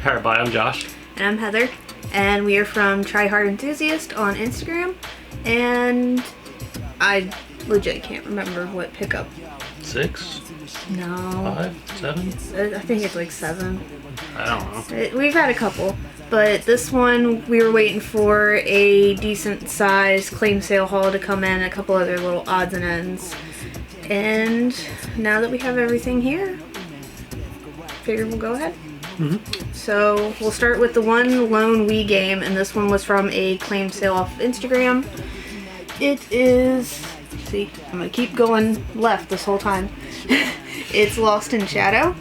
Alright, bye, I'm Josh. And I'm Heather, and we are from Try Hard Enthusiast on Instagram, and I legit can't remember what pickup. 6? No. 5? 7? I think it's like 7. I don't know. We've had a couple, but this one we were waiting for a decent size claim sale haul to come in, a couple other little odds and ends. And now that we have everything here, figured we'll go ahead. So we'll start with the one lone Wii game, and this one was from a claim sale off Instagram. It is, see, I'm gonna keep going left this whole time. It's Lost in Shadow,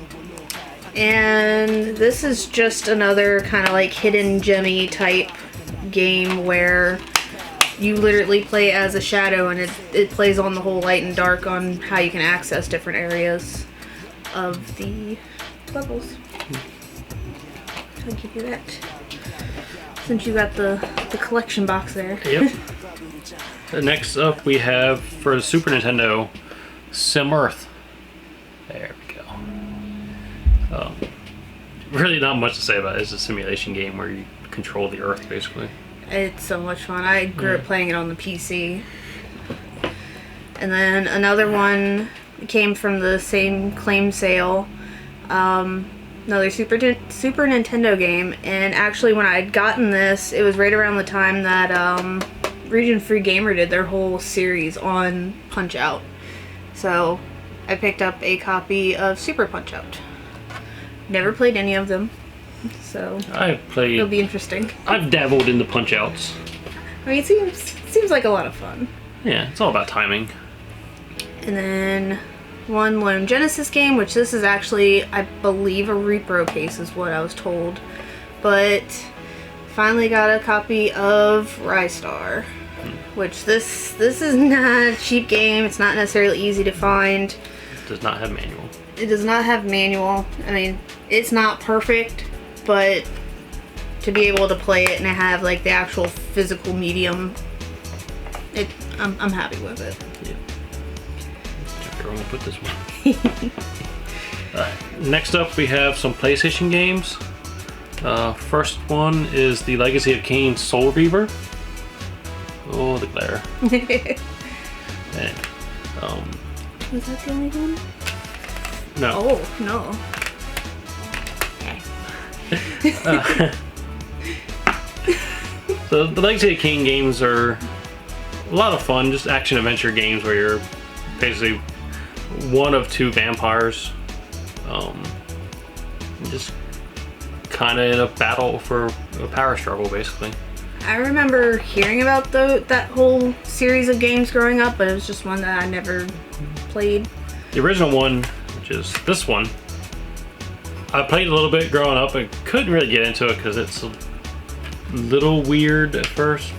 and this is just another kind of like hidden gemmy type game where you literally play as a shadow, and it plays on the whole light and dark on how you can access different areas of the levels. I'll give you that, since you got the collection box there. Yep. Next up we have, for the Super Nintendo, Sim Earth. There we go. Really not much to say about it. It's a simulation game where you control the Earth, basically. It's so much fun. I grew up playing it on the PC. And then another one came from the same claim sale. Another Super Nintendo game, and actually when I had gotten this, it was right around the time that Region Free Gamer did their whole series on Punch-Out. So I picked up a copy of Super Punch-Out. Never played any of them, so it'll be interesting. I've dabbled in the Punch-Outs. I mean, it seems like a lot of fun. Yeah, it's all about timing. And then one lone Genesis game, which this is actually, I believe, a repro case is what I was told. But finally got a copy of Rystar, which this is not a cheap game. It's not necessarily easy to find. It does not have manual. It does not have manual. I mean, it's not perfect, but to be able to play it and have like the actual physical medium, I'm happy with it. Yeah. I'm gonna put this one. Next up we have some PlayStation games. First one is the Legacy of Kain Soul Reaver. Oh, the glare. And, was that the only one? No. Oh, no. So the Legacy of Kain games are a lot of fun, just action adventure games where you're basically one of two vampires, just kind of in a battle for a power struggle, basically. I remember hearing about that whole series of games growing up, but it was just one that I never played. The original one, which is this one, I played a little bit growing up and couldn't really get into it because it's a little weird at first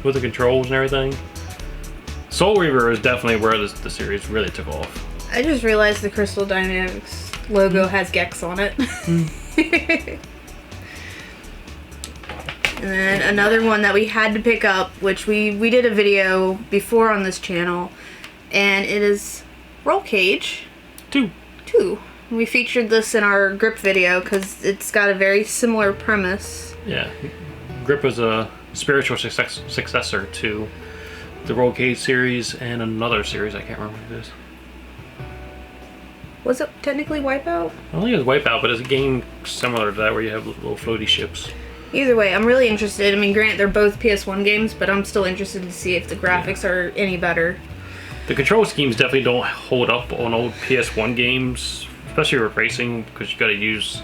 with the controls and everything. Soul Reaver is definitely where the series really took off. I just realized the Crystal Dynamics logo has Gex on it. And then another one that we had to pick up, which we did a video before on this channel, and it is Roll Cage 2. We featured this in our Grip video because it's got a very similar premise. Yeah, Grip is a spiritual successor to the Roll Cage series and another series, I can't remember what it is. Was it technically Wipeout? I don't think it was Wipeout, but it's a game similar to that where you have little floaty ships. Either way, I'm really interested. I mean, granted, they're both PS1 games, but I'm still interested to see if the graphics are any better. The control schemes definitely don't hold up on old PS1 games, especially with racing, because you gotta use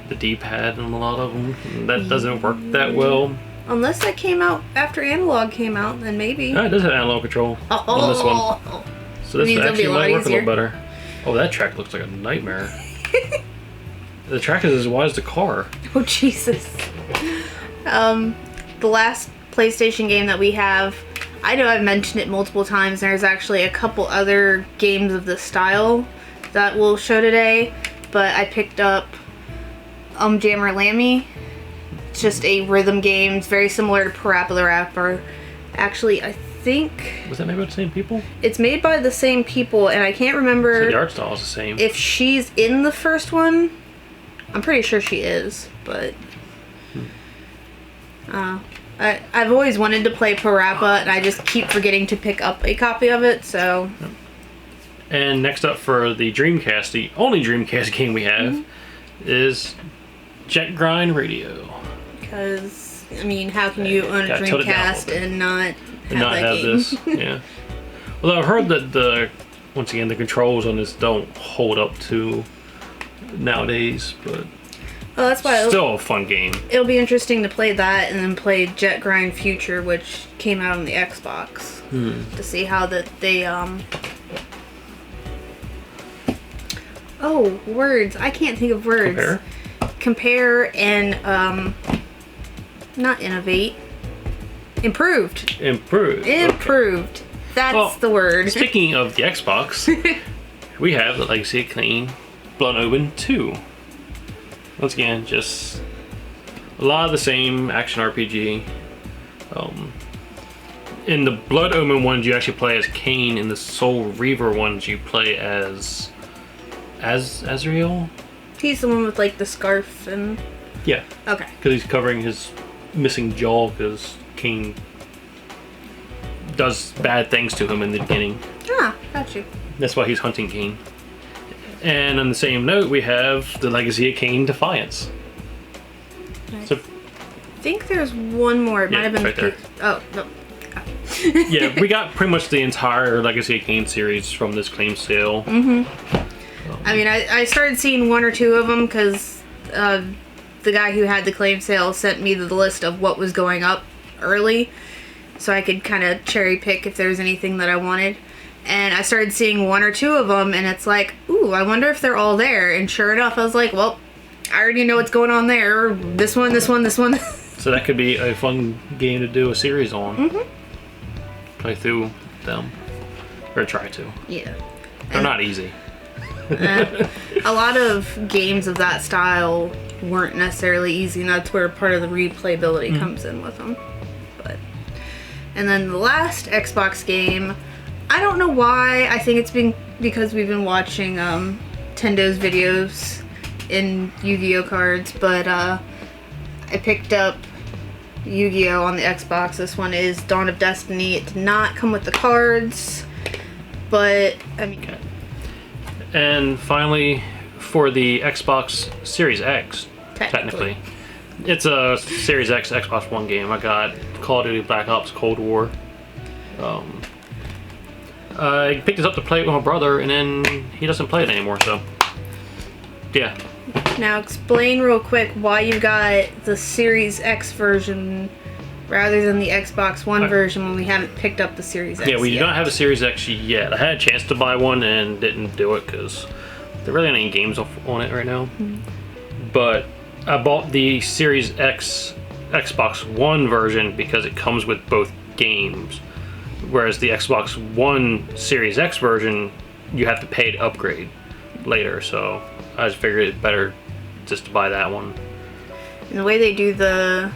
the D-pad in a lot of them. And that doesn't work that well. Unless that came out after Analog came out, then maybe. Yeah, it does have analog control on this one. So this actually might work a little better. Oh, that track looks like a nightmare. The track is as wide as the car. Oh, Jesus. The last PlayStation game that we have, I know I've mentioned it multiple times. There's actually a couple other games of this style that we'll show today, but I picked up Jammer Lammy. It's just a rhythm game. It's very similar to Parappa the Rapper. Actually, I think... Was that made by the same people? It's made by the same people, and I can't remember... So the art style is the same. If she's in the first one, I'm pretty sure she is, but I've always wanted to play Parappa, and I just keep forgetting to pick up a copy of it, so... And next up for the Dreamcast, the only Dreamcast game we have, is Jet Grind Radio. Because, I mean, how can you own a Dreamcast and not have this? Yeah. Although I've heard that once again, the controls on this don't hold up to nowadays, but... Well, that's why still a fun game. It'll be interesting to play that and then play Jet Grind Future, which came out on the Xbox, to see how they Oh, words! I can't think of words. Compare and not innovate. Improved. Improved. Okay. That's the word. Speaking of the Xbox, we have the Legacy of Kain Blood Omen 2. Once again, just a lot of the same action RPG. In the Blood Omen ones, you actually play as Kain. In the Soul Reaver ones, you play as Azrael. He's the one with like the scarf and... Yeah. Okay. Because he's covering his missing jaw because Kain does bad things to him in the beginning. Ah, got you. That's why he's hunting Kain. And on the same note, we have the Legacy of Kain Defiance. So, I think there's one more. It might have been right there. Oh, no. Yeah, we got pretty much the entire Legacy of Kain series from this claim sale. I mean, I started seeing one or two of them because the guy who had the claim sale sent me the list of what was going up early, so I could kind of cherry pick if there was anything that I wanted. And I started seeing one or two of them, and it's like, ooh, I wonder if they're all there. And sure enough, I was like, well, I already know what's going on there. This one, this one, this one. So that could be a fun game to do a series on. Play through them. Or try to. Yeah. They're not easy. A lot of games of that style weren't necessarily easy, and that's where part of the replayability comes in with them. And then the last Xbox game... I don't know why. I think it's been because we've been watching Tendo's videos in Yu-Gi-Oh cards, but I picked up Yu-Gi-Oh on the Xbox. This one is Dawn of Destiny. It did not come with the cards, but I mean... Okay. And finally, for the Xbox Series X, technically. It's a Series X Xbox One game. I got Call of Duty Black Ops Cold War. I picked this up to play it with my brother, and then he doesn't play it anymore, so yeah. Now explain real quick why you got the Series X version rather than the Xbox One version when we haven't picked up the Series X. Yeah, we yet. don't have a Series X yet. I had a chance to buy one and didn't do it because there really aren't any games on it right now. But I bought the Series X Xbox One version because it comes with both games. Whereas the Xbox One Series X version, you have to pay to upgrade later. So I just figured it better just to buy that one. And the way they do the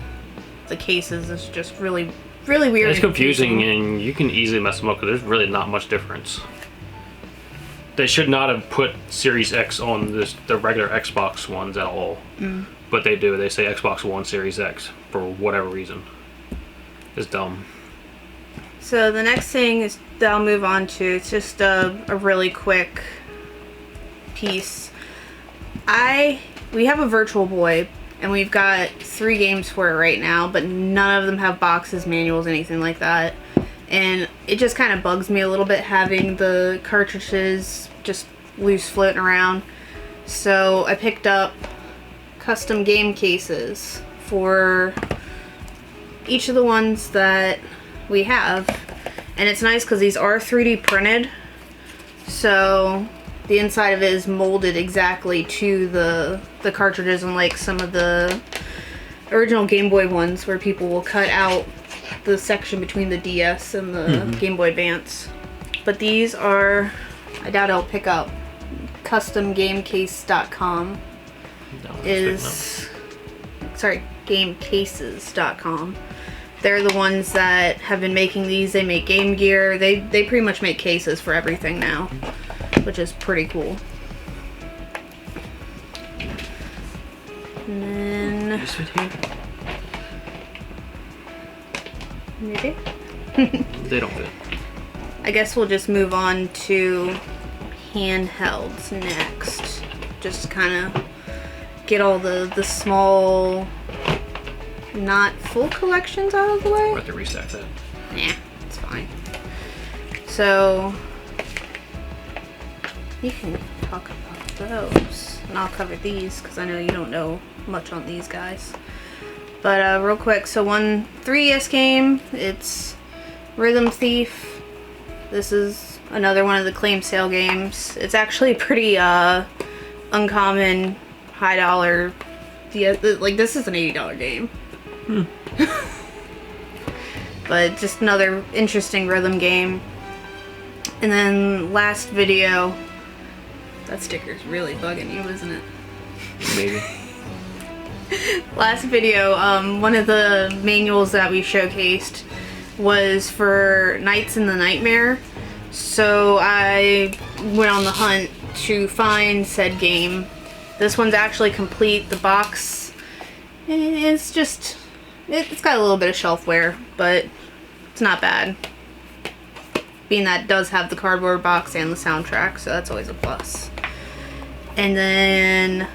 cases is just really weird. It's confusing, and you can easily mess them up because there's really not much difference. They should not have put Series X on the regular Xbox ones at all. But they do. They say Xbox One Series X for whatever reason. It's dumb. So the next thing is that I'll move on to, it's just a really quick piece. We have a Virtual Boy, and we've got 3 games for it right now, but none of them have boxes, manuals, anything like that. And it just kind of bugs me a little bit having the cartridges just loose floating around. So I picked up custom game cases for each of the ones that we have, and it's nice because these are 3D printed, so the inside of it is molded exactly to the cartridges, unlike some of the original Game Boy ones where people will cut out the section between the DS and the Game Boy Advance. But these are, I doubt I'll pick up, customgamecase.com is, sorry, gamecases.com. They're the ones that have been making these. They make Game Gear. They pretty much make cases for everything now, which is pretty cool. And then This fit here? maybe. They don't fit. I guess we'll just move on to handhelds next. Just kind of get all the small, not full collections out of the way. We'll have to restack that. Yeah, it's fine. So you can talk about those, and I'll cover these because I know you don't know much on these guys. But real quick, so one 3DS game, it's Rhythm Thief. This is another one of the claim sale games. It's actually pretty uncommon, high dollar. Like, this is an $80 game. But just another interesting rhythm game. And then last video, that sticker's really bugging you, isn't it? Maybe. Last video, one of the manuals that we showcased was for Nights in the Nightmare. So I went on the hunt to find said game. This one's actually complete. The box is just, it's got a little bit of shelfware, but it's not bad. Being that it does have the cardboard box and the soundtrack, so that's always a plus. And then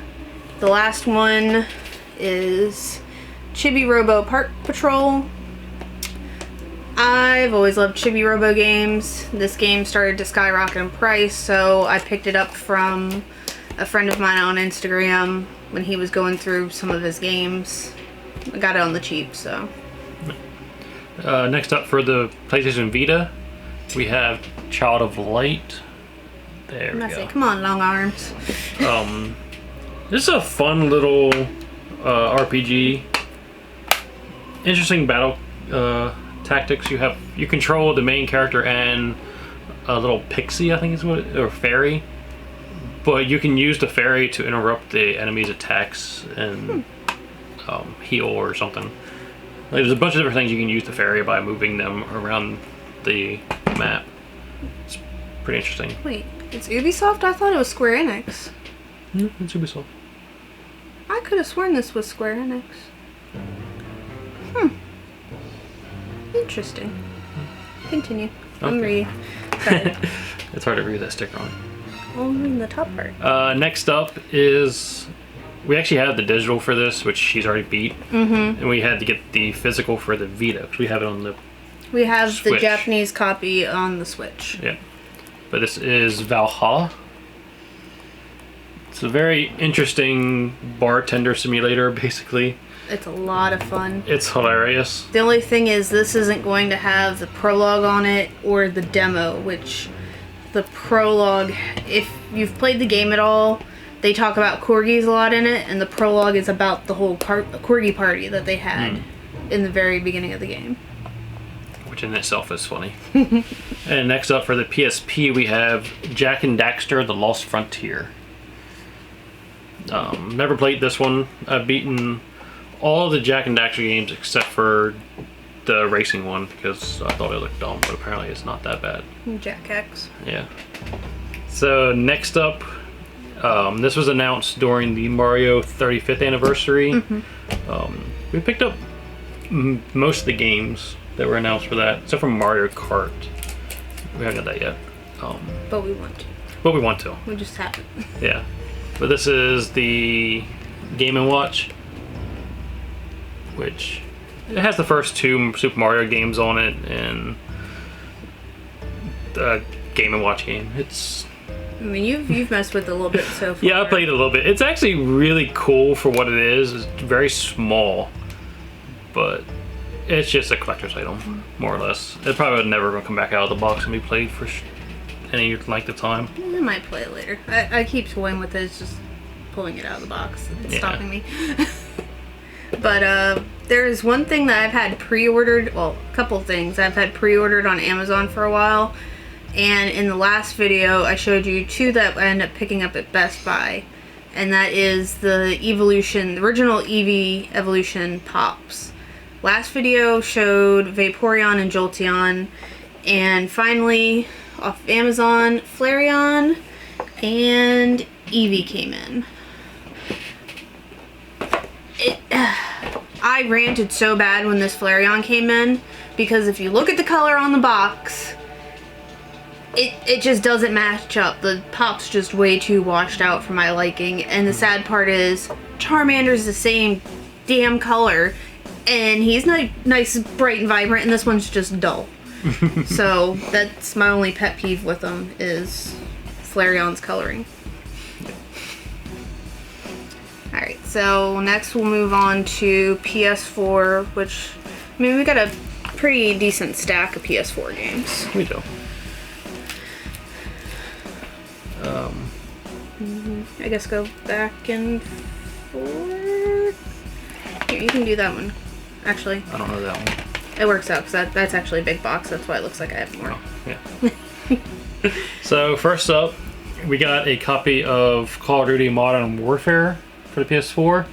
the last one is Chibi Robo Park Patrol. I've always loved Chibi Robo games. This game started to skyrocket in price, so I picked it up from a friend of mine on Instagram when he was going through some of his games. I got it on the cheap, so. Next up for the PlayStation Vita, we have Child of Light. There we go. Come on, long arms. This is a fun little RPG. Interesting battle tactics. You control the main character and a little pixie, I think is what, or fairy. But you can use the fairy to interrupt the enemy's attacks and heal or something. Like, there's a bunch of different things you can use the fairy by moving them around the map. It's pretty interesting. Wait, it's Ubisoft? I thought it was Square Enix. No, it's Ubisoft. I could have sworn this was Square Enix. Interesting. Continue. I'm Okay. reading. Sorry. It's hard to read that sticker on. I'm reading the top part. Next up is, we actually have the digital for this, which she's already beat, and we had to get the physical for the Vita, because we have it on the We have the Switch. Japanese copy on the Switch. Yeah. But this is Valhalla. It's a very interesting bartender simulator, basically. It's a lot of fun. It's hilarious. The only thing is this isn't going to have the prologue on it or the demo, which the prologue, if you've played the game at all, they talk about corgis a lot in it, and the prologue is about the whole corgi party that they had in the very beginning of the game. Which in itself is funny. And next up for the PSP, we have Jak and Daxter: The Lost Frontier. Never played this one. I've beaten all of the Jak and Daxter games except for the racing one because I thought it looked dumb, but apparently it's not that bad. Jak X. Yeah. So next up, this was announced during the Mario 35th anniversary. We picked up most of the games that were announced for that, except for Mario Kart. We haven't got that yet. But we want to. But we want to. We just haven't. Yeah. But this is the Game & Watch, which it has the first two Super Mario games on it and the Game & Watch game. It's, I mean, you've messed with it a little bit so far. yeah, I played it a little bit. It's actually really cool for what it is. It's very small, but it's just a collector's item, more or less. It probably would never gonna come back out of the box and be played for any length of time. I might play it later. I keep toying with it. It's just pulling it out of the box. It's stopping me. But there is one thing that I've had pre-ordered, well, a couple things I've had pre-ordered on Amazon for a while, and in the last video I showed you two that I ended up picking up at Best Buy, and that is the Evolution, the original Eevee Evolution Pops. Last video showed Vaporeon and Jolteon, and finally off Amazon, Flareon and Eevee came in. I ranted so bad when this Flareon came in, because if you look at the color on the box, it just doesn't match up. The pop's just way too washed out for my liking, and the sad part is Charmander's the same damn color, and he's nice, bright, and vibrant, and this one's just dull. So that's my only pet peeve with him, is Flareon's coloring. Alright, so next we'll move on to PS4, which, I mean, we got a pretty decent stack of PS4 games. We do. I guess go back and forth. Here, you can do that one. Actually, I don't know that one. it works out because that's actually a big box. That's why it looks like I have more. Oh, yeah. So first up, we got a copy of Call of Duty Modern Warfare for the PS4.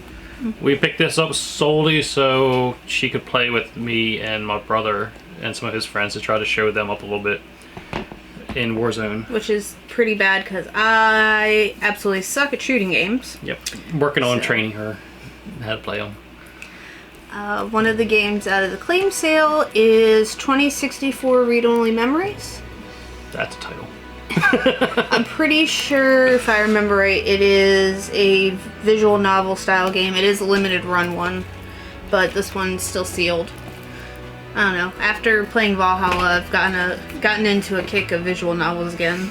We picked this up solely so she could play with me and my brother and some of his friends to try to show them up a little bit in Warzone. Which is pretty bad because I absolutely suck at shooting games. Yep. Working on training her how to play them. One of the games out of the claim sale is 2064 Read-Only Memories. That's a title. I'm pretty sure, if I remember right, it is a visual novel style game. It is a limited run one, but this one's still sealed. I don't know. After playing Valhalla, I've gotten into a kick of visual novels again.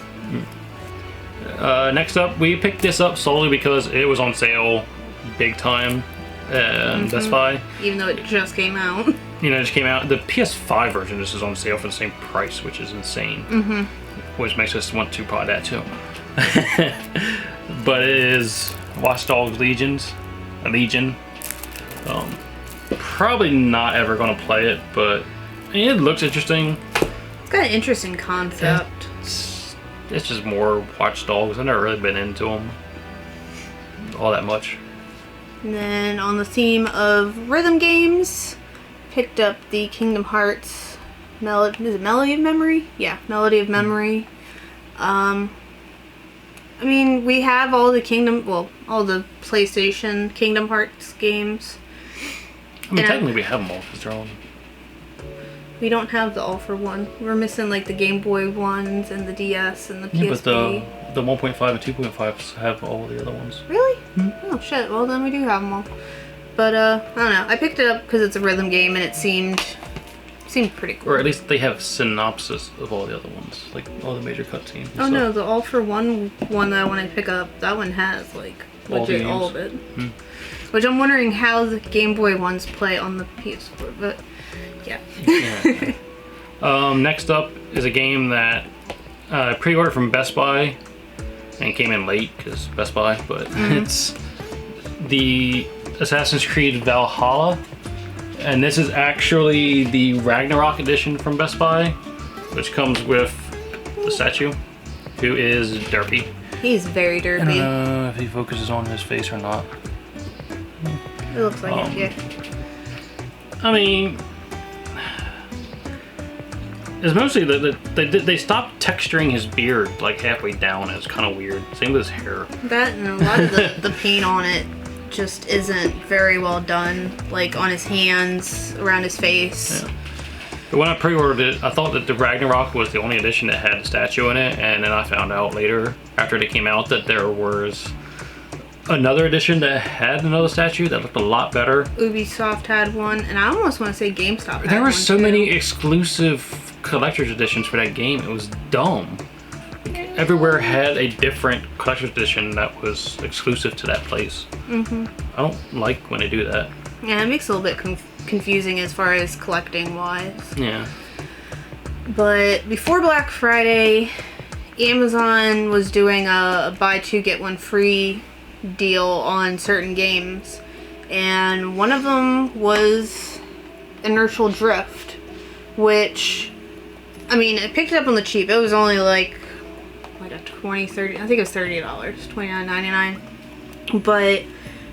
Next up, we picked this up solely because it was on sale big time at Best Buy. Even though it just came out. You know, it just came out. The PS5 version just is on sale for the same price, which is insane. Which makes us want to buy that too. But it is Watch Dogs Legion. Probably not ever going to play it, but it looks interesting. It's got an interesting concept. It's just more Watch Dogs. I've never really been into them all that much. And then on the theme of rhythm games, picked up the Kingdom Hearts Melody of Memory? Yeah, Melody of Memory. I mean, we have all the all the PlayStation Kingdom Hearts games. I mean, technically we have them all because they're on. We don't have the All for One. We're missing like the Game Boy ones and the DS and the PSP. But the 1.5 and 2.5s have all the other ones. Really? Oh shit. Well, then we do have them all. But I don't know. I picked it up because it's a rhythm game and it seemed pretty cool. Or at least they have synopsis of all the other ones, like all the major cutscenes. Oh no, the All for One that I want to pick up, that one has like legit all of it. Which I'm wondering how the Game Boy ones play on the PS4, but yeah. Next up is a game that I pre-ordered from Best Buy and came in late because Best Buy, but it's the Assassin's Creed Valhalla. And this is actually the Ragnarok edition from Best Buy, which comes with the statue, who is derpy. He's very derpy. I don't know if he focuses on his face or not. It looks like it, yeah. I mean, it's mostly they stopped texturing his beard like halfway down. It's kind of weird. Same with his hair. That and a lot of the paint on it just isn't very well done, like on his hands, around his face. Yeah. But when I pre-ordered it, I thought that the Ragnarok was the only edition that had a statue in it, and then I found out later, after it came out, that there was another edition that had another statue that looked a lot better. Ubisoft had one, and I almost want to say GameStop had There were one so too. many exclusive collector's editions for that game, it was dumb. Everywhere had a different collector's edition that was exclusive to that place. I don't like when they do that. Yeah, it makes it a little bit confusing as far as collecting wise. Yeah. But before Black Friday, Amazon was doing a buy two get one free deal on certain games, and one of them was Inertial Drift, which, I mean, I picked it up on the cheap. It was only like a 20, 30, I think it was $30, $29.99. But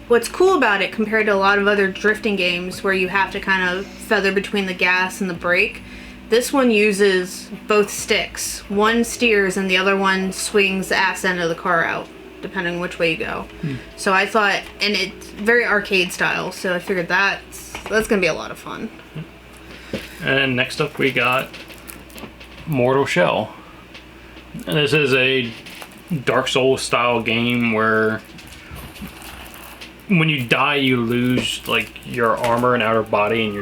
what's cool about it compared to a lot of other drifting games where you have to kind of feather between the gas and the brake, this one uses both sticks. One steers and the other one swings the ass end of the car out depending which way you go. So I thought, and it's very arcade style, so I figured that's gonna be a lot of fun. And next up we got Mortal Shell. And this is a Dark Souls style game where when you die you lose like your armor and outer body, and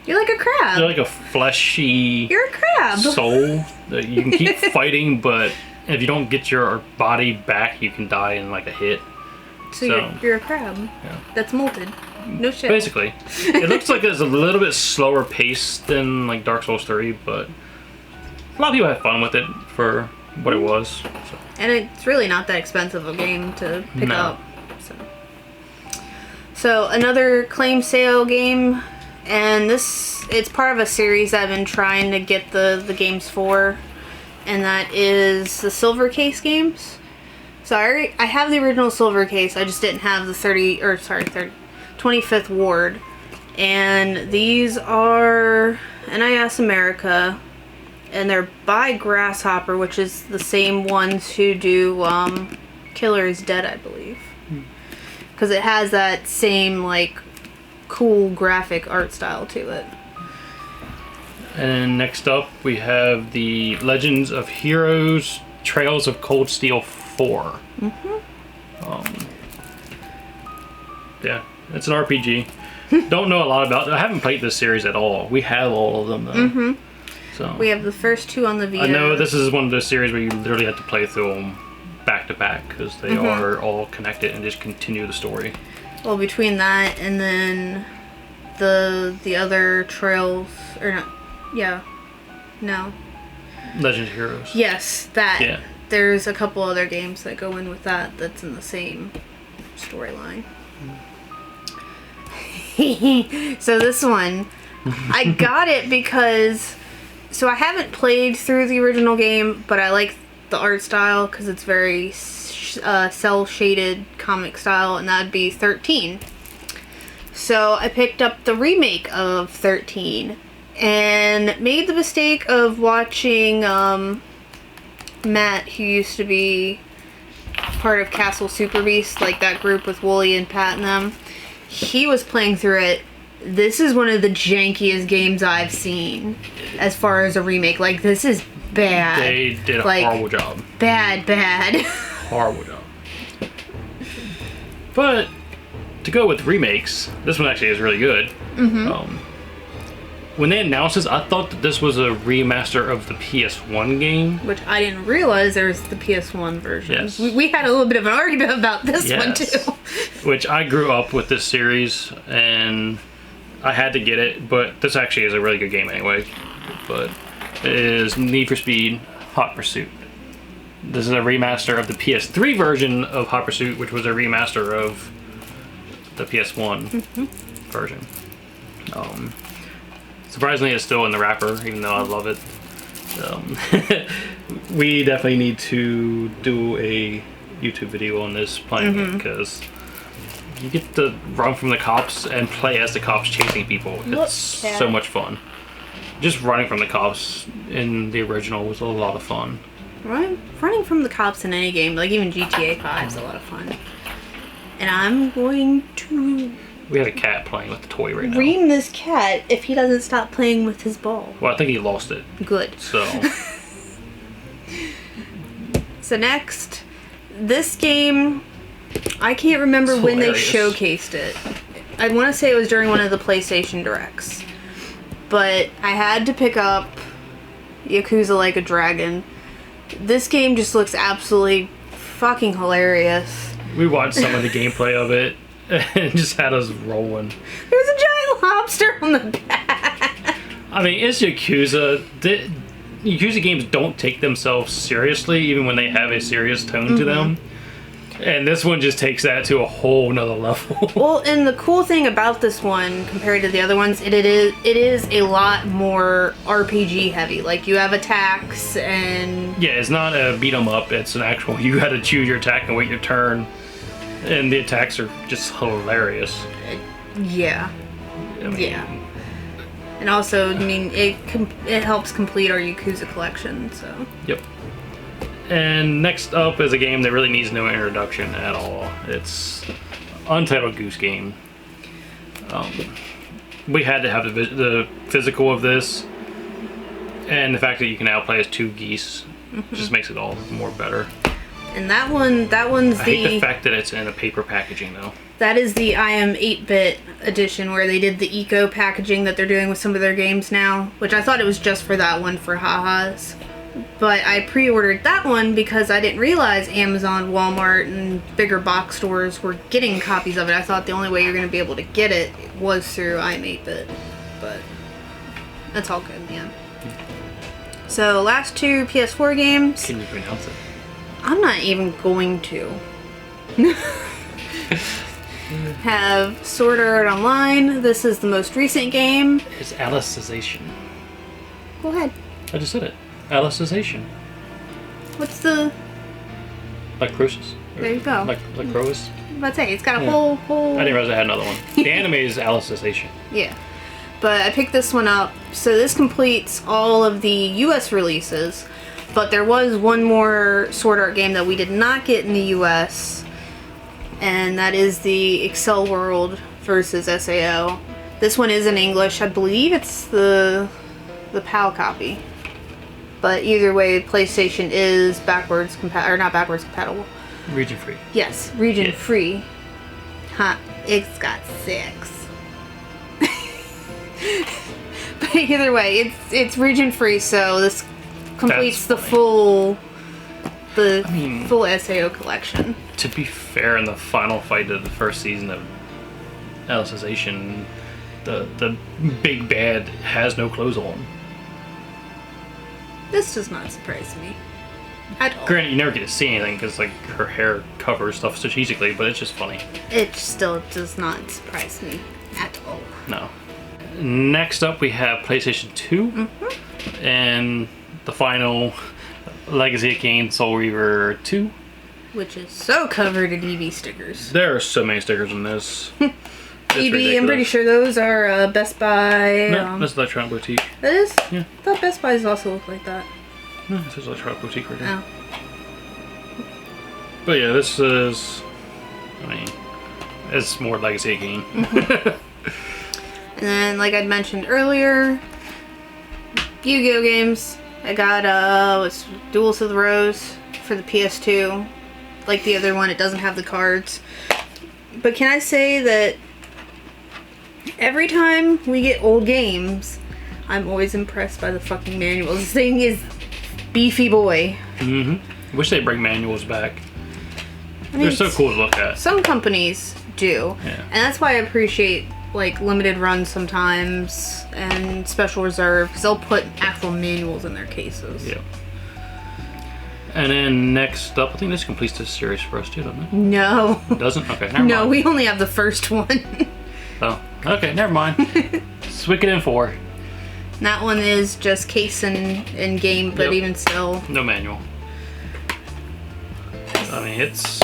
You're like a crab. you're like a fleshy You're a crab. soul that you can keep fighting, but if you don't get your body back you can die in like a hit. So you're a crab. That's molted. No shit. Basically. It looks like it's a little bit slower pace than like Dark Souls 3, but a lot of people have fun with it for what it was. So. And it's really not that expensive a game to pick up. So another claim sale game, and it's part of a series I've been trying to get the games for, and that is the Silver Case games. So I have the original Silver Case, I just didn't have the 25th Ward. And these are NIS America, and they're by Grasshopper, which is the same ones who do Killer is Dead, I believe. Because it has that same, like, cool graphic art style to it. And next up we have the Legends of Heroes Trails of Cold Steel 4. Yeah, it's an RPG. Don't know a lot about it. I haven't played this series at all. We have all of them though. So we have the first two on the Vita. I know this is one of those series where you literally have to play through them back to back because they are all connected and just continue the story. Well, between that and then the other Trails, or not, no. Legends of Heroes. Yes, that. Yeah. There's a couple other games that go in with that's in the same storyline. So this one, I got it because, so I haven't played through the original game, but I like the art style because it's very cel-shaded comic style, and that'd be 13. So I picked up the remake of 13 and made the mistake of watching Matt, who used to be part of Castle Super Beast, like that group with Wooly and Pat and them. He was playing through it. This is one of the jankiest games I've seen as far as a remake. Like, this is bad. They did a horrible job. Bad. Horrible job. But to go with remakes, this one actually is really good. When they announced this, I thought that this was a remaster of the PS1 game. Which I didn't realize there was the PS1 version. Yes. We had a little bit of an argument about this one too. Which I grew up with this series, and I had to get it, but this actually is a really good game anyway. But it is Need for Speed Hot Pursuit. This is a remaster of the PS3 version of Hot Pursuit, which was a remaster of the PS1 version. Surprisingly, it's still in the wrapper, even though I love it. We definitely need to do a YouTube video on this playing it, because you get to run from the cops and play as the cops chasing people. It's so much fun. Just running from the cops in the original was a lot of fun. Running from the cops in any game, like even GTA 5 is a lot of fun. And I'm going to We have a cat playing with the toy right now. ream this cat if he doesn't stop playing with his ball. Well, I think he lost it. Good. So. So next, this game, I can't remember when they showcased it. I want to say it was during one of the PlayStation Directs. But I had to pick up Yakuza Like a Dragon. This game just looks absolutely fucking hilarious. We watched some of the gameplay of it, and it just had us rolling. There's a giant lobster on the back. I mean, it's Yakuza. Yakuza games don't take themselves seriously, even when they have a serious tone to them. And this one just takes that to a whole nother level. Well, and the cool thing about this one, compared to the other ones, it is a lot more RPG heavy. Like, you have attacks and... Yeah, it's not a beat 'em up. It's an actual, you gotta choose your attack and wait your turn. And the attacks are just hilarious. Yeah. I mean, yeah. And also, I mean, it helps complete our Yakuza collection, so... Yep. And next up is a game that really needs no introduction at all. It's Untitled Goose Game. We had to have the physical of this, and the fact that you can now play as 2 geese just makes it all more better. And one's I hate the fact that it's in a paper packaging though. That is the I Am 8-Bit edition, where they did the eco packaging that they're doing with some of their games now, which I thought it was just for that one for ha-has. But I pre-ordered that one because I didn't realize Amazon, Walmart, and bigger box stores were getting copies of it. I thought the only way you're going to be able to get it was through I Am 8-Bit. But that's all good in the end. So, last 2 PS4 games. Can you pronounce it? I'm not even going to. Have Sword Art Online. This is the most recent game. It's Alicization. Go ahead. I just said it. Alicization. What's the... Like Croesus. There you go. Like Croesus. I was about to say, it's got a whole... I didn't realize I had another one. The anime is Alicization. Yeah. But I picked this one up. So this completes all of the US releases. But there was one more Sword Art game that we did not get in the US. And that is the Excel World versus SAO. This one is in English. I believe it's the PAL copy. But either way, PlayStation is backwards compatible, or not backwards compatible. Region free. Yes, region free. Huh, it's got 6. But either way, it's region free, so this completes the full full SAO collection. To be fair, in the final fight of the first season of Alicization, the big bad has no clothes on. This does not surprise me at all. Granted, you never get to see anything because like her hair covers stuff strategically, but it's just funny. It still does not surprise me at all. No. Next up, we have PlayStation 2 and the final Legacy of Kain Soul Reaver 2. Which is so covered in EB stickers. There are so many stickers in this. EB, I'm pretty sure those are Best Buy. No, that's Electronic Boutique. That is? Yeah. I thought Best Buys also look like that. No, it says Electronic Boutique right there. Oh. But yeah, this is... I mean, it's more Legacy of Kain. And then, like I'd mentioned earlier, Yu-Gi-Oh! Games. I got what's Duels of the Rose for the PS2. Like the other one, it doesn't have the cards. But can I say that every time we get old games, I'm always impressed by the fucking manuals. This thing is beefy boy. Wish they'd bring manuals back. I mean, They're so cool to look at. Some companies do. Yeah. And that's why I appreciate like limited runs sometimes and special reserve, because they'll put actual manuals in their cases. Yeah. And then next up, I think this completes this series for us too, doesn't it? No. It doesn't? Okay, never mind. No, we only have the first one. Oh, okay, never mind. Switch it in 4. That one is just case and game, but Yep. even still. No manual. I mean, it's...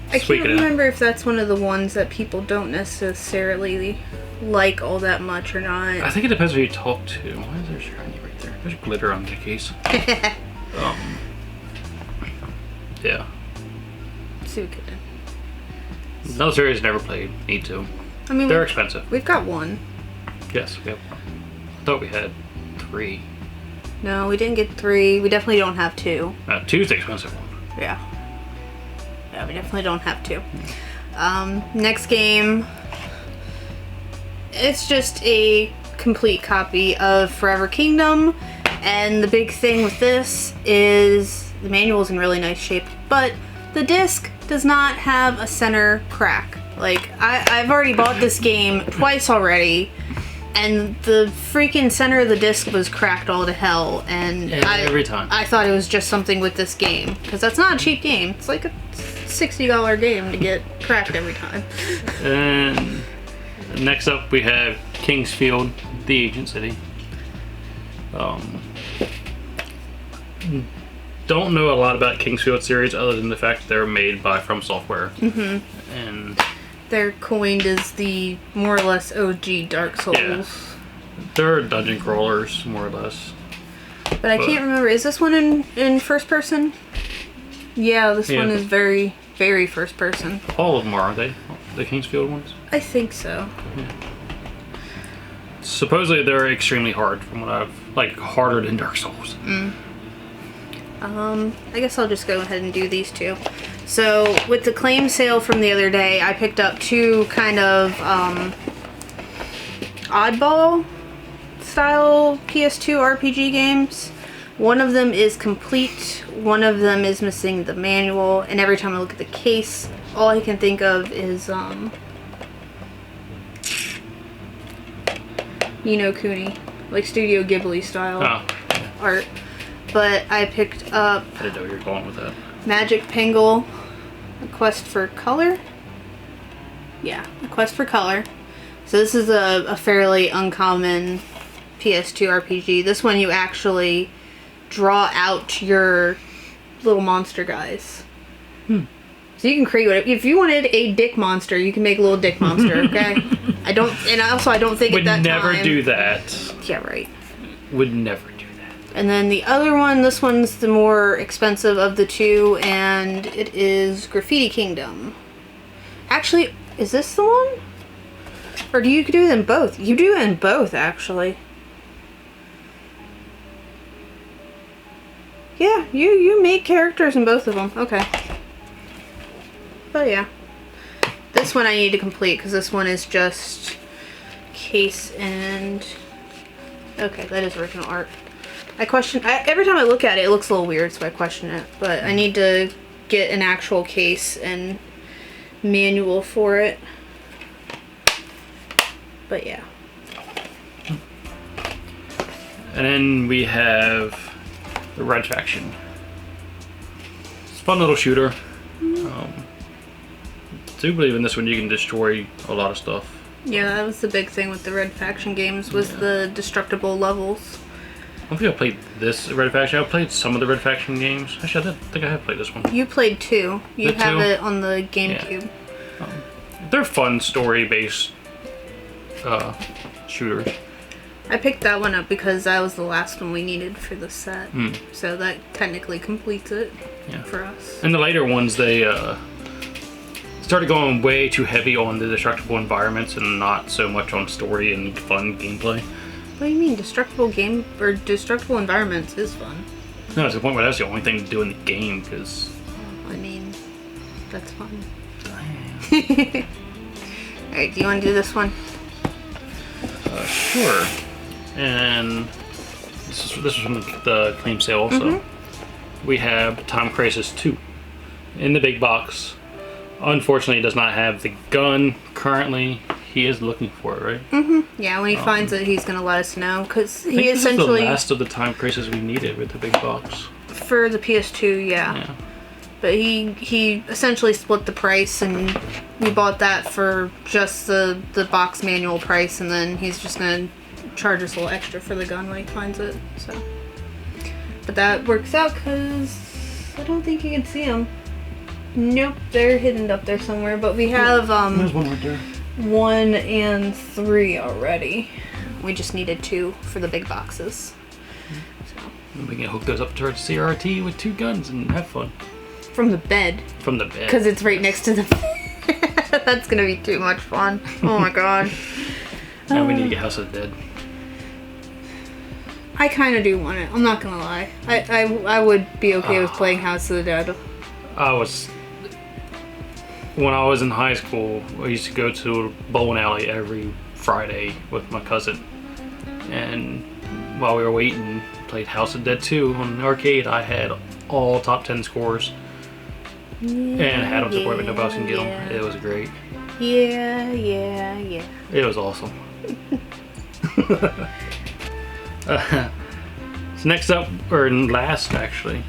I Squeak can't it out. remember if that's one of the ones that people don't necessarily like all that much or not. I think it depends who you talk to. Why is there shiny right there? There's glitter on the case. Yeah. Suka. No series never played. Need to. I mean, They're expensive. we've got one. Yes, we have. I thought we had 3. No, we didn't get 3. We definitely don't have 2. 2's the expensive one. Yeah. Yeah, we definitely don't have 2. Next game. It's just a complete copy of Forever Kingdom. And the big thing with this is the manual's in really nice shape, but the disc does not have a center crack. Like, I've already bought this game twice already, and the freaking center of the disc was cracked all to hell, and Every time. I thought it was just something with this game, because that's not a cheap game. It's like a $60 game to get cracked every time. And next up we have Kingsfield, the Ancient City. Don't know a lot about Kingsfield series other than the fact that they're made by From Software. And They're coined as the more or less OG Dark Souls. Yeah. they're dungeon crawlers, more or less. But I can't remember. Is this one in first person? Yeah, this one is very, very first person. All of them are, aren't they? The Kingsfield ones? I think so. Yeah. Supposedly they're extremely hard from what I've... Like, harder than Dark Souls. I guess I'll just go ahead and do these two. So, with the claim sale from the other day, I picked up two kind of oddball style PS2 RPG games. One of them is complete, one of them is missing the manual, and every time I look at the case, all I can think of is Ni no Kuni, like Studio Ghibli style art. But I picked up I didn't know where you were going with that. Magic Pingle, A Quest for Color. Yeah, A Quest for Color. So this is a fairly uncommon PS2 RPG. This one you actually draw out your little monster guys. So you can create whatever. If you wanted a dick monster, you can make a little dick monster, okay? I don't think Would at that never time... do that. Yeah, right. Would never do that. And then the other one, this one's the more expensive of the two, and it is Graffiti Kingdom. Actually, is this the one? Or do you do them both? You do it in both, actually. Yeah, you make characters in both of them. Okay. But yeah. This one I need to complete, because this one is just case and... Okay, that is original art. Every time I look at it, it looks a little weird, so I question it. But I need to get an actual case and manual for it. But yeah. And then we have the Red Faction. It's a fun little shooter. I do believe in this one you can destroy a lot of stuff. Yeah, that was the big thing with the Red Faction games, was the destructible levels. I don't think I played this Red Faction. I played some of the Red Faction games. Actually, I think I have played this one. You played two. You have it on the GameCube. Yeah. They're fun story-based shooters. I picked that one up because that was the last one we needed for the set. So that technically completes it for us. And the later ones, they started going way too heavy on the destructible environments and not so much on story and fun gameplay. What do you mean? Destructible environments is fun. No, it's the point where that's the only thing to do in the game, because... I mean, that's fun. Alright, do you want to do this one? Sure. And this is from the claim sale also. We have Time Crisis 2 in the big box. Unfortunately, it does not have the gun currently. He is looking for it, right? Yeah, when he finds it, he's going to let us know. Because I think he essentially... this is the last of the Time Crisis we needed with the big box. For the PS2, yeah. But he essentially split the price, and we bought that for just the box manual price, and then he's just going to charge us a little extra for the gun when he finds it. So, but that works out because I don't think you can see them. Nope, they're hidden up there somewhere. But we have There's one right there. 1 and 3 already. We just needed 2 for the big boxes. So. And we can hook those up to our CRT with 2 guns and have fun. From the bed. From the bed. Because it's right next to the bed. That's gonna be too much fun. Oh my god. Now we need to get House of the Dead. I kind of do want it. I'm not gonna lie. I would be okay with playing House of the Dead. When I was in high school, I used to go to a bowling alley every Friday with my cousin. And while we were waiting, played House of Dead 2 on the arcade. I had all top 10 scores. And had them to the point where nobody else can get them. It was great. Yeah. It was awesome. So next up, or last actually,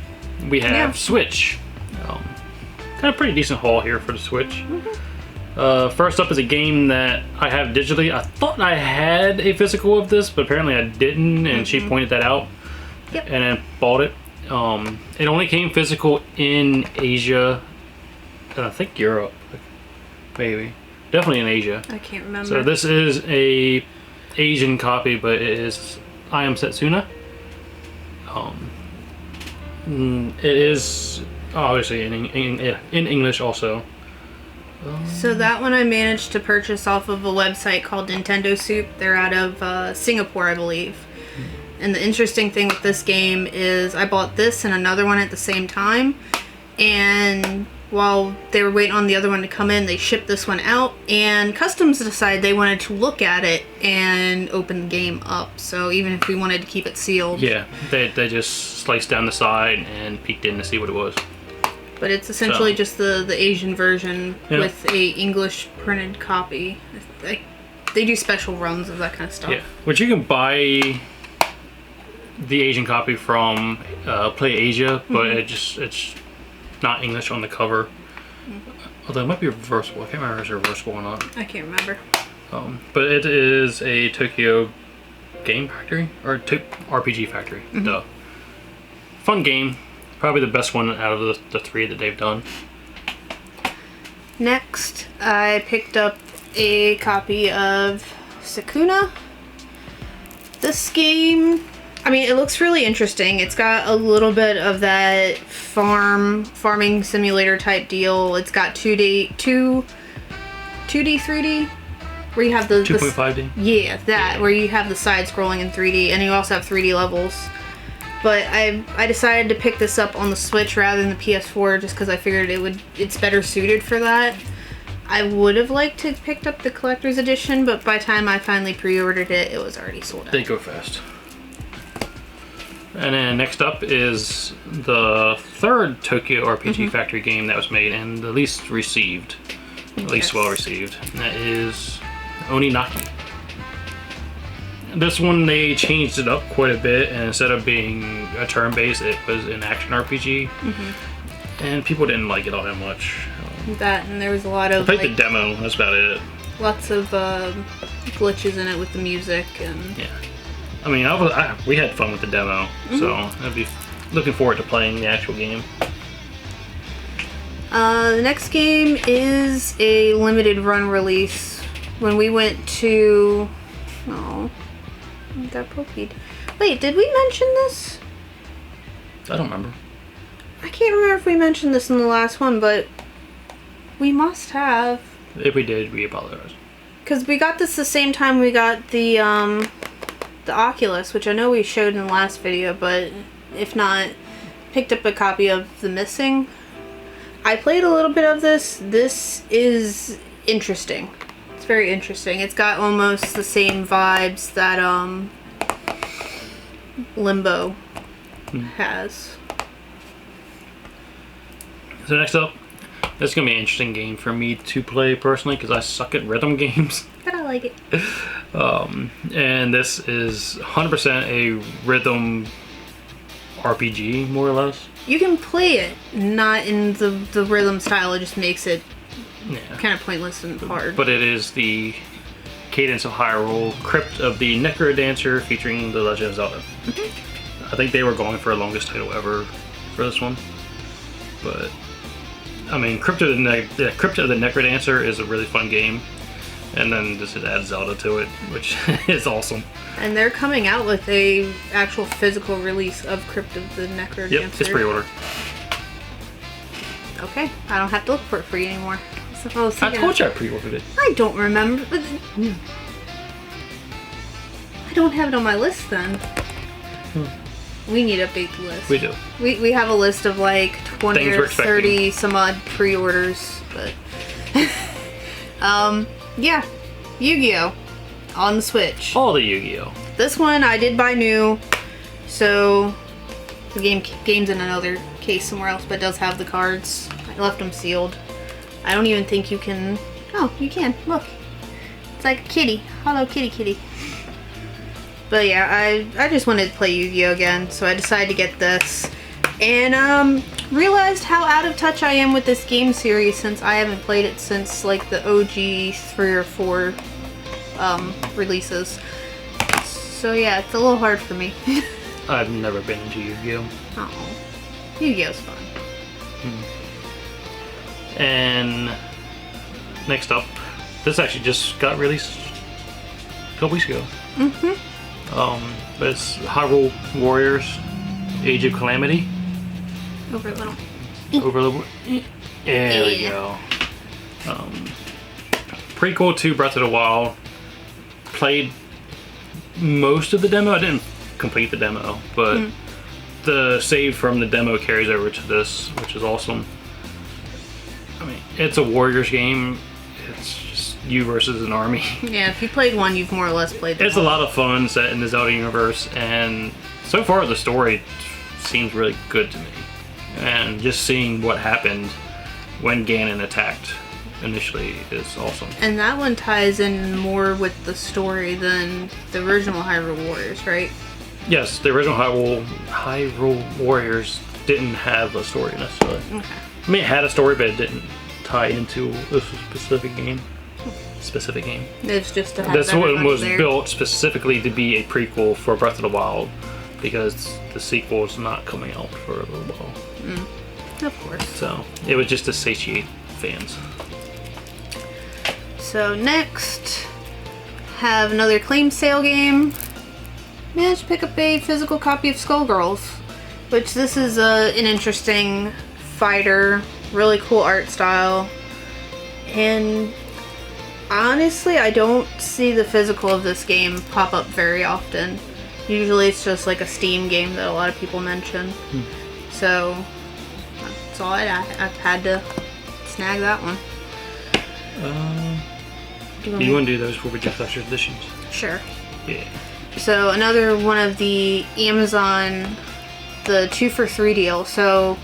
we have Switch. Kind of pretty decent haul here for the Switch. First up is a game that I have digitally. I thought I had a physical of this, but apparently I didn't, and she pointed that out. And then bought it. It only came physical in Asia, and I think Europe, maybe. Definitely in Asia. I can't remember. So this is a Asian copy, but it is I Am Setsuna. It is obviously in English also. So that one I managed to purchase off of a website called Nintendo Soup. They're out of Singapore, I believe. And the interesting thing with this game is I bought this and another one at the same time. And while they were waiting on the other one to come in, they shipped this one out. And Customs decided they wanted to look at it and open the game up. So even if we wanted to keep it sealed. Yeah, they just sliced down the side and peeked in to see what it was. But it's essentially just the Asian version Yeah. with a English printed copy. They do special runs of that kind of stuff. Yeah, which you can buy the Asian copy from Play Asia, but it's not English on the cover. Although it might be reversible. I can't remember if it's reversible or not. I can't remember. But it is a Tokyo Game Factory or RPG Factory. Duh. Fun game. Probably the best one out of the three that they've done. Next, I picked up a copy of Sakuna. This game, I mean, it looks really interesting. It's got a little bit of that farming simulator type deal. It's got 2D, 3D, where you have the 2.5D. Yeah, that where you have the side scrolling in 3D, and you also have 3D levels. But I decided to pick this up on the Switch rather than the PS4 just because I figured it's better suited for that. I would have liked to have picked up the collector's edition, but by the time I finally pre-ordered it, it was already sold out. They go fast. And then next up is the third Tokyo RPG Factory game that was made and the least received. At least well received. And that is Oninaki. This one they changed it up quite a bit, and instead of being a turn-based, it was an action RPG. And people didn't like it all that much. That, and there was a lot of I played the demo, that's about it. lots of glitches in it with the music and Yeah. I mean, we had fun with the demo, so I'd be looking forward to playing the actual game. The next game is a limited run release. When we went to... Oh, I got pokied. Wait, did we mention this? I don't remember. I can't remember if we mentioned this in the last one, but we must have. If we did, we apologize. Because we got this the same time we got the Oculus, which I know we showed in the last video, but if not, picked up a copy of The Missing. I played a little bit of this. This is interesting. It's very interesting. It's got almost the same vibes that Limbo has. So next up, this is going to be an interesting game for me to play personally because I suck at rhythm games. But I like it. And this is 100% a rhythm RPG, more or less. You can play it, not in the rhythm style. It just makes it kind of pointless and hard. But it is the Cadence of Hyrule Crypt of the Necrodancer featuring The Legend of Zelda. I think they were going for the longest title ever for this one. But, I mean, Crypt of the Necrodancer is a really fun game. And then just add Zelda to it, which is awesome. And they're coming out with a actual physical release of Crypt of the Necrodancer. Yep, it's pre-order. Okay, I don't have to look for it for you anymore. I told you I pre-ordered it. I don't remember. I don't have it on my list then. We need to update the list. We do. We have a list of like 20 Things or we're expecting. 30 some odd pre-orders, but yeah, Yu-Gi-Oh! On the Switch. All the Yu-Gi-Oh! This one I did buy new, so the game's in another case somewhere else, but it does have the cards. I left them sealed. I don't even think you can... Oh, you can. Look. It's like a kitty. Hello, kitty kitty. But yeah, I just wanted to play Yu-Gi-Oh! Again, so I decided to get this. And realized how out of touch I am with this game series since I haven't played it since like the OG 3 or 4 releases. So yeah, it's a little hard for me. I've never been into Yu-Gi-Oh! Oh, Yu-Gi-Oh's fun. And next up, this actually just got released a couple weeks ago. Mm-hmm. But it's Hyrule Warriors Age of Calamity. Over a little. Over the... There we go. Prequel to Breath of the Wild. Played most of the demo. I didn't complete the demo, but the save from the demo carries over to this, which is awesome. I mean, it's a Warriors game. It's just you versus an army. Yeah, if you played one, you've more or less played the It's a lot of fun set in the Zelda universe, and so far the story seems really good to me. And just seeing what happened when Ganon attacked initially is awesome. And that one ties in more with the story than the original Hyrule Warriors, right? Yes, the original Hyrule Warriors didn't have a story necessarily. Okay. I mean, it had a story, but it didn't tie into this specific game. It's just to have This one everybody was there. built specifically to be a prequel for Breath of the Wild, because the sequel is not coming out for a little while. Of course. So it was just to satiate fans. So next, have another claim sale game. Managed to pick up a physical copy of Skullgirls, which this is an interesting fighter, really cool art style, and honestly I don't see the physical of this game pop up very often. Usually it's just like a Steam game that a lot of people mention. So that's all I've had to snag that one. Do you want to do those before we get special editions? Sure. Yeah. So another one of the Amazon, the 2 for 3 deal. So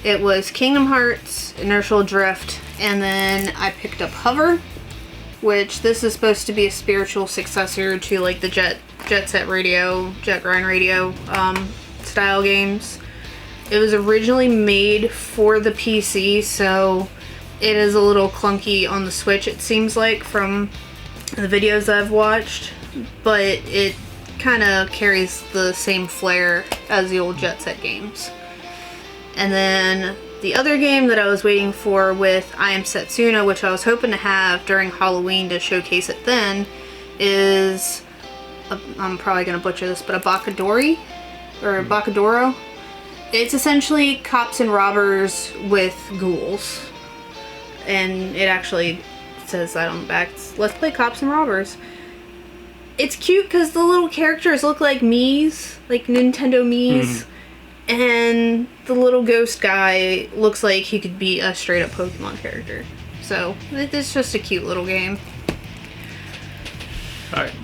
it was Kingdom Hearts, Inertial Drift, and then I picked up Hover, which this is supposed to be a spiritual successor to like the Jet Set Radio, Jet Grind Radio style games. It was originally made for the PC, so it is a little clunky on the Switch, it seems like, from the videos I've watched, but it kind of carries the same flair as the old Jet Set games. And then the other game that I was waiting for with I Am Setsuna, which I was hoping to have during Halloween to showcase it then, is, I'm probably going to butcher this, but a Bakadori? Or a Bakadoro? It's essentially cops and robbers with ghouls. And it actually says that on the back. Let's play cops and robbers. It's cute because the little characters look like Mii's, like Nintendo Mii's. And the little ghost guy looks like he could be a straight up Pokemon character. So it's just a cute little game. Alright.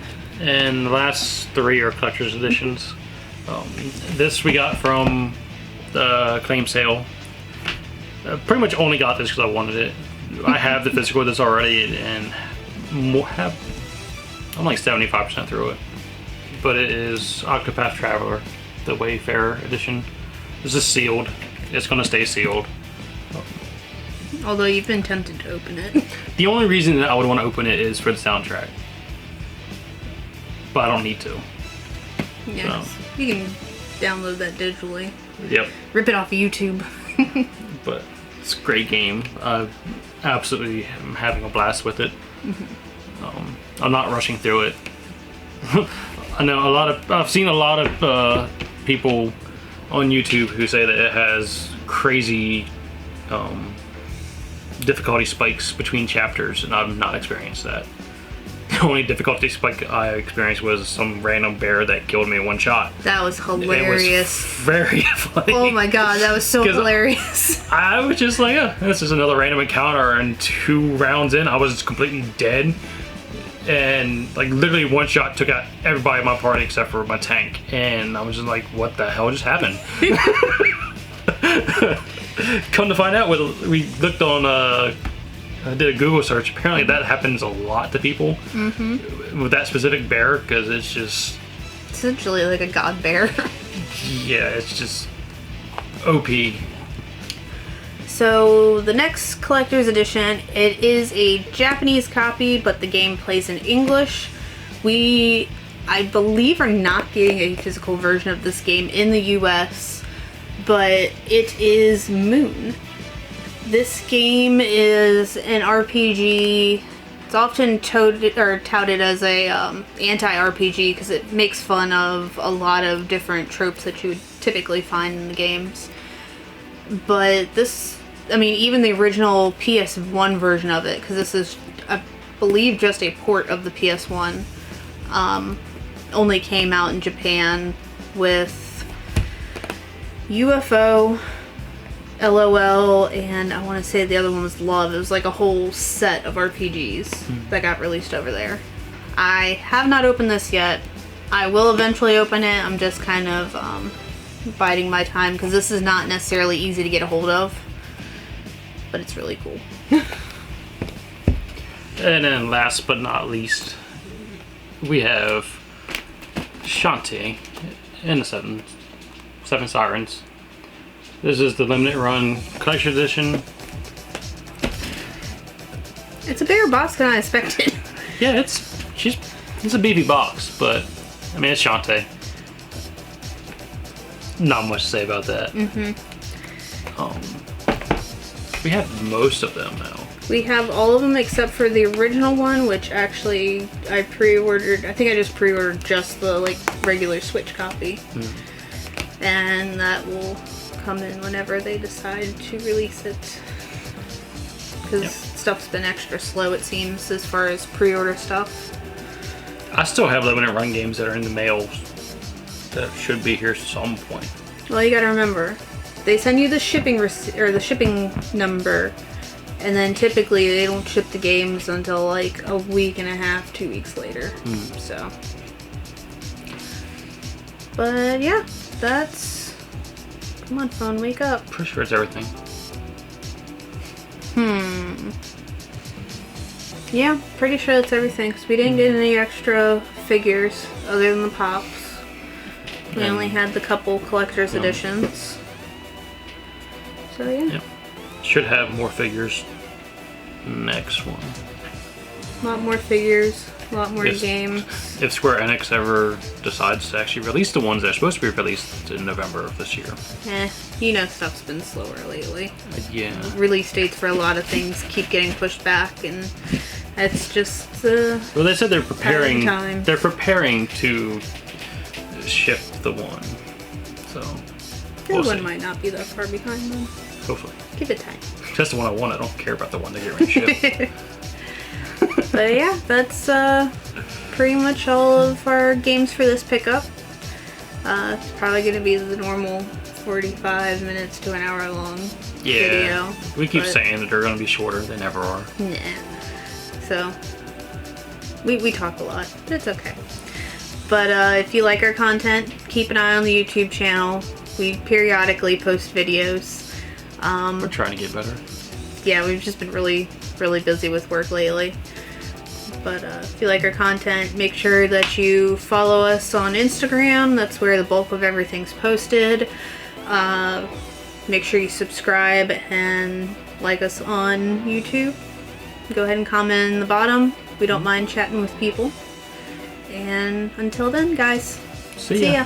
And the last 3 are collector's editions. This we got from the claim sale. Pretty much only got this because I wanted it. I have the physical of this already, and I'm like 75% through it. But it is Octopath Traveler, the Wayfarer edition. This is sealed. It's going to stay sealed. Although you've been tempted to open it. The only reason that I would want to open it is for the soundtrack. But I don't need to. Yeah, So. you can download that digitally. Yep. Rip it off of YouTube. But it's a great game. I absolutely am having a blast with it. I'm not rushing through it. I know I've seen a lot of people on YouTube who say that it has crazy difficulty spikes between chapters, and I've not experienced that. The only difficulty spike I experienced was some random bear that killed me in one shot. That was hilarious. It was very funny. Oh my god, that was so 'Cause hilarious. I was just like, yeah, this is another random encounter, and 2 rounds in, I was just completely dead. And like literally one shot took out everybody in my party except for my tank. And I was just like, what the hell just happened? Come to find out, we looked on, I did a Google search. Apparently that happens a lot to people with that specific bear, because it's just... Essentially like a god bear. Yeah, it's just OP. So the next collector's edition, it is a Japanese copy, but the game plays in English. We, I believe, are not getting a physical version of this game in the US, but it is Moon. This game is an RPG. It's often touted as a anti-RPG because it makes fun of a lot of different tropes that you would typically find in the games. But this, I mean, even the original PS1 version of it, because this is, I believe, just a port of the PS1, only came out in Japan with UFO, LOL, and I want to say the other one was Love. It was like a whole set of RPGs that got released over there. I have not opened this yet. I will eventually open it. I'm just kind of biding my time because this is not necessarily easy to get a hold of, but it's really cool. And then last but not least, we have Shantae and the Seven Sirens. This is the limited run collection edition. It's a bigger box than I expected. Yeah, it's a beefy box, but I mean, it's Shantae. Not much to say about that. We have most of them now. We have all of them except for the original one, which actually I pre-ordered. I think I just pre-ordered just the like regular Switch copy, and that will come in whenever they decide to release it. Because stuff's been extra slow, it seems, as far as pre-order stuff. I still have limited run games that are in the mail that should be here some point. Well, you gotta remember, they send you the shipping or the shipping number, and then typically they don't ship the games until like a week and a half, 2 weeks later. So, but yeah, that's. Come on, phone, wake up. Pretty sure it's everything. Yeah, pretty sure that's everything, because we didn't get any extra figures other than the pops. We only had the couple collector's editions. So yeah. Yep. Should have more figures next one. A lot more figures, a lot more games. If Square Enix ever decides to actually release the ones that are supposed to be released in November of this year. You know stuff's been slower lately. Yeah. Release dates for a lot of things keep getting pushed back, and it's just well, they said they're preparing. time. They're preparing to ship the one. So the one might not be that far behind them. Hopefully. Give it time. That's the one I want. I don't care about the one they get ready to ship. But yeah, that's pretty much all of our games for this pickup. It's probably going to be the normal 45 minutes to an hour long video. We keep saying that they're going to be shorter. They never are. Nah. So, we talk a lot, but it's okay. But if you like our content, keep an eye on the YouTube channel. We periodically post videos. We're trying to get better. Yeah, we've just been really busy with work lately. But if you like our content, make sure that you follow us on Instagram. That's where the bulk of everything's posted. Make sure you subscribe and like us on YouTube. Go ahead and comment in the bottom. We don't mind chatting with people. And until then, guys, See ya.